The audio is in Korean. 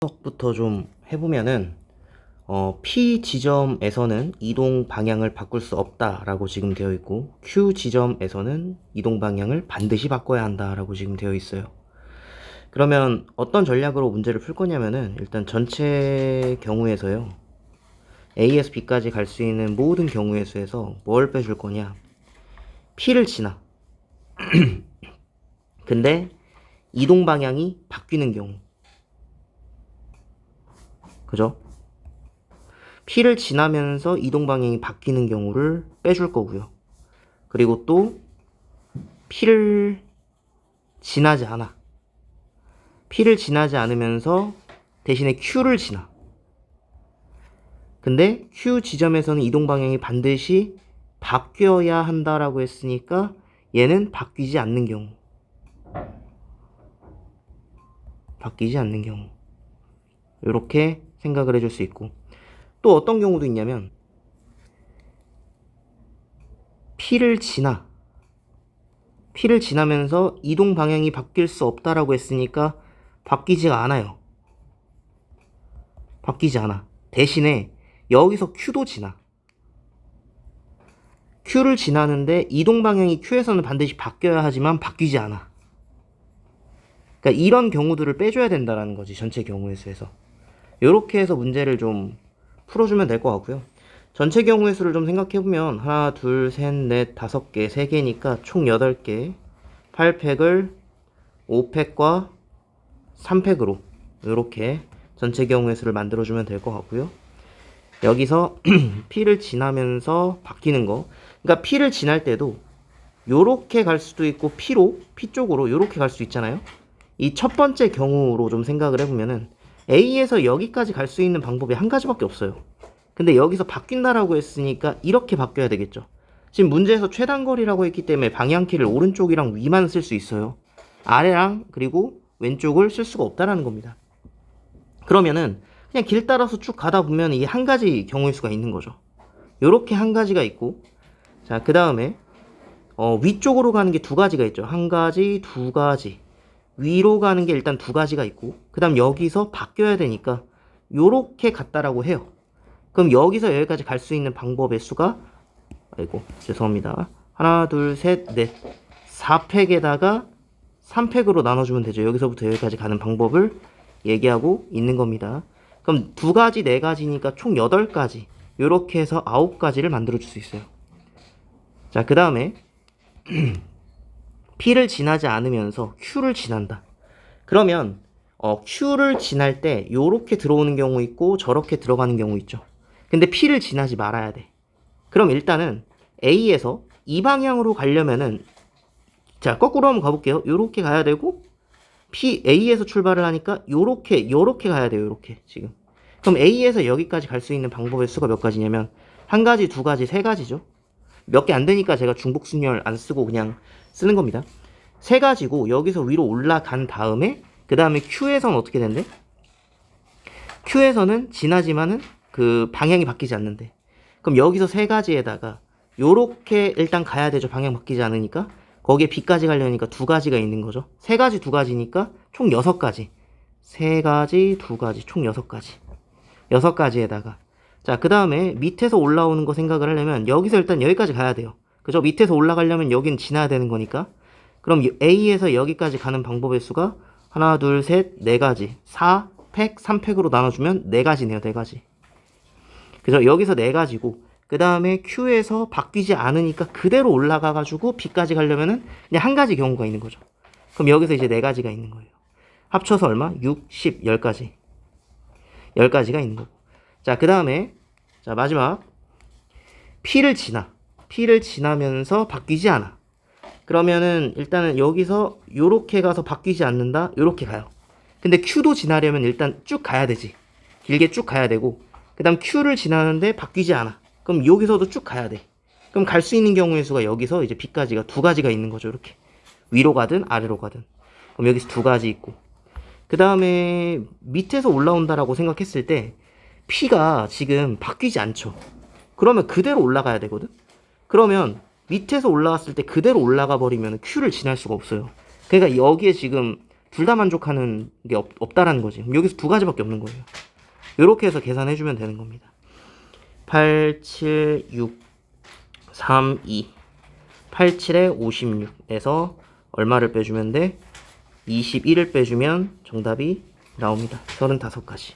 부터 좀 해보면은 P 지점에서는 이동 방향을 바꿀 수 없다라고 지금 되어 있고, Q 지점에서는 이동 방향을 반드시 바꿔야 한다라고 지금 되어 있어요. 그러면 어떤 전략으로 문제를 풀 거냐면은, 일단 전체 경우에서요, A에서 B까지 갈 수 있는 모든 경우의 수에서 뭘 빼줄 거냐? P를 지나. 근데 이동 방향이 바뀌는 경우, 그죠? P를 지나면서 이동 방향이 바뀌는 경우를 빼줄 거고요. 그리고 또 P를 지나지 않아. P를 지나지 않으면서 대신에 Q를 지나. 근데 Q 지점에서는 이동 방향이 반드시 바뀌어야 한다라고 했으니까 얘는 바뀌지 않는 경우. 바뀌지 않는 경우. 이렇게 생각을 해줄 수 있고, 또 어떤 경우도 있냐면 P를 지나면서 이동 방향이 바뀔 수 없다라고 했으니까 바뀌지가 않아요. 바뀌지 않아. 대신에 여기서 Q도 지나. Q를 지나는데 이동 방향이 Q에서는 반드시 바뀌어야 하지만 바뀌지 않아. 그러니까 이런 경우들을 빼줘야 된다라는 거지, 전체 경우의 수에서. 이렇게 해서 문제를 좀 풀어주면 될 것 같고요. 전체 경우의 수를 좀 생각해보면 하나, 둘, 셋, 넷, 다섯 개, 세 개니까 총 8개, 8팩을 5팩과 3팩으로 이렇게 전체 경우의 수를 만들어주면 될 것 같고요. 여기서 P를 지나면서 바뀌는 거, 그러니까 P를 지날 때도 요렇게 갈 수도 있고 P 쪽으로 요렇게 갈 수 있잖아요. 이 첫 번째 경우로 좀 생각을 해보면은 A에서 여기까지 갈 수 있는 방법이 한 가지밖에 없어요. 근데 여기서 바뀐다라고 했으니까 이렇게 바뀌어야 되겠죠. 지금 문제에서 최단거리라고 했기 때문에 방향키를 오른쪽이랑 위만 쓸 수 있어요. 아래랑 그리고 왼쪽을 쓸 수가 없다라는 겁니다. 그러면은 그냥 길 따라서 쭉 가다 보면 이게 한 가지 경우일 수가 있는 거죠. 요렇게 한 가지가 있고, 자, 그 다음에 위쪽으로 가는 게 두 가지가 있죠. 한 가지, 두 가지. 위로 가는 게 일단 두 가지가 있고, 그 다음 여기서 바뀌어야 되니까 요렇게 갔다라고 해요. 그럼 여기서 여기까지 갈 수 있는 방법의 수가, 아이고 죄송합니다, 하나, 둘, 셋, 넷, 4팩에다가 3팩으로 나눠주면 되죠. 여기서부터 여기까지 가는 방법을 얘기하고 있는 겁니다. 그럼 두 가지, 네 가지니까 총 8가지. 요렇게 해서 9가지를 만들어 줄 수 있어요. 자, 그 다음에 P를 지나지 않으면서 Q를 지난다. 그러면 Q를 지날 때 요렇게 들어오는 경우 있고 저렇게 들어가는 경우 있죠. 근데 P를 지나지 말아야 돼. 그럼 일단은 A에서 이 방향으로 가려면은, 자, 거꾸로 한번 가볼게요. 요렇게 가야 되고, A에서 출발을 하니까 요렇게 가야 돼요. 요렇게 지금. 그럼 A에서 여기까지 갈 수 있는 방법의 수가 몇 가지냐면 한 가지, 두 가지, 세 가지죠. 몇 개 안 되니까 제가 중복순열 안 쓰고 그냥 쓰는 겁니다. 세 가지고 여기서 위로 올라간 다음에 그 다음에 Q에서는 어떻게 된대? Q에서는 지나지만은 그 방향이 바뀌지 않는데, 그럼 여기서 세 가지에다가 요렇게 일단 가야 되죠. 방향 바뀌지 않으니까. 거기에 B까지 가려니까 두 가지가 있는 거죠. 세 가지, 두 가지니까 총 6가지. 세 가지, 두 가지, 총 6가지. 6가지에다가, 자, 그 다음에 밑에서 올라오는 거 생각을 하려면 여기서 일단 여기까지 가야 돼요. 그죠? 밑에서 올라가려면 여긴 지나야 되는 거니까. 그럼 A에서 여기까지 가는 방법의 수가 하나, 둘, 셋, 4가지. 4팩, 3팩으로 나눠주면 4가지네요. 4가지. 그죠? 여기서 4가지고, 그 다음에 Q에서 바뀌지 않으니까 그대로 올라가가지고 B까지 가려면은 그냥 한 가지 경우가 있는 거죠. 그럼 여기서 이제 4가지가 있는 거예요. 합쳐서 얼마? 6, 10, 10가지. 10가지가 있는 거고. 자, 그 다음에, 자, 마지막. P를 지나면서 바뀌지 않아. 그러면은 일단은 여기서 요렇게 가서 바뀌지 않는다. 요렇게 가요. 근데 Q도 지나려면 일단 쭉 가야 되지. 길게 쭉 가야 되고, 그 다음 Q를 지나는데 바뀌지 않아. 그럼 여기서도 쭉 가야 돼. 그럼 갈 수 있는 경우의 수가 여기서 이제 B까지가 2가지가 있는 거죠. 이렇게 위로 가든 아래로 가든. 그럼 여기서 2가지 있고, 그 다음에 밑에서 올라온다라고 생각했을 때 P가 지금 바뀌지 않죠. 그러면 그대로 올라가야 되거든. 그러면 밑에서 올라왔을 때 그대로 올라가 버리면 Q를 지날 수가 없어요. 그러니까 여기에 지금 둘 다 만족하는 게 없다라는 거지. 여기서 두 가지밖에 없는 거예요. 이렇게 해서 계산해주면 되는 겁니다. 8, 7, 6, 3, 2. 87에 56에서 얼마를 빼주면 돼? 21을 빼주면 정답이 나옵니다. 35가지.